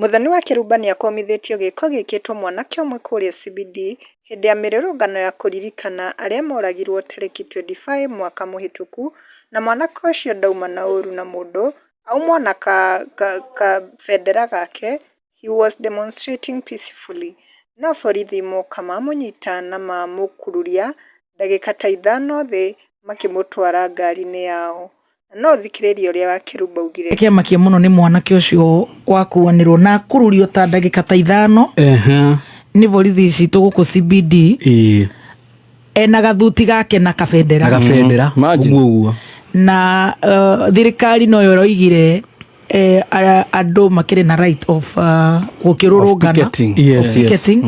Muthoni wa Kiruba nĩakomithĩtio gĩko gĩkĩtwo mwanake ũmwe kũrĩa CBD hĩndĩ ya mĩrũrũngano ya kũririkana arĩa moragirwo tarĩki 25 mwaka mũhĩtũku, na mwanake ũcio ndauma na ũru na mũndũ aumwo na kabendera gake. He was demonstrating peacefully. No borithi moka mamũnyita na mamũkururia ndagĩka ta ithano thĩ makĩmũtwara ngari-inĩ yao. No thikĩrĩria ũrĩa wa Kiruba augire. Kĩamakia mũno nĩ mwanake ũcio wakuanĩrwo na kururio ta ndagĩka ta ithano nĩ borithi citũ gũkũ CBD ena gathuti gake na kabendera ũguo na thirikari no yoigire andũ makĩrĩ na right of gũkĩrũrũngana picketing.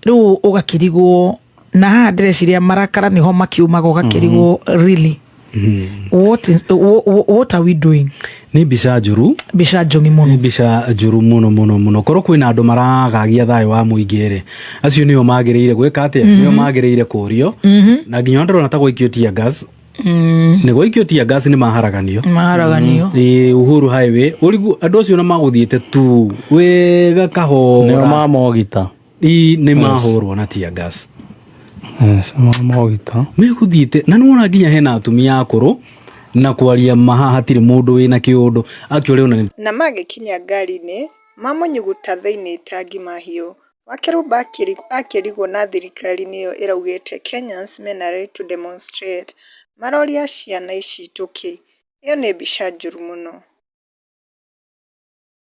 Rĩu ũgakĩrigwo na haha ndĩreciria marakara nĩho makiumaga ũgakĩrigwo really what are we doing? Ni mbica njũru mũno korwo kwĩna andũ maragagia thayũ wa mũingĩ acio nĩo magĩrĩire gwĩka atĩa, nĩo magĩrĩire kũrio na nginya ndĩrona ta gũikio tear gas nĩ gũikio tear gas nĩ maharaganio Uhuru Highway andũ acio na magũthiĩte tu wega kahora nĩo mamogita nĩ mahũrwo na tear gas mogita megũthiĩte na nĩwona nginya hena atumia akũrũ na kwaria maha hatirĩ mũndũ wĩna kĩũndũ actually na magĩkinya ngari-inĩ mamũnyuguta thĩinĩ tangi mahiũ. Wa Kiruba akĩrigwo na thirikari nĩyo ĩraugĩte Kenyans mena right to demonstrate. Maroria ciana ici tũkĩ. Ĩyo nĩ mbica njũru mũno.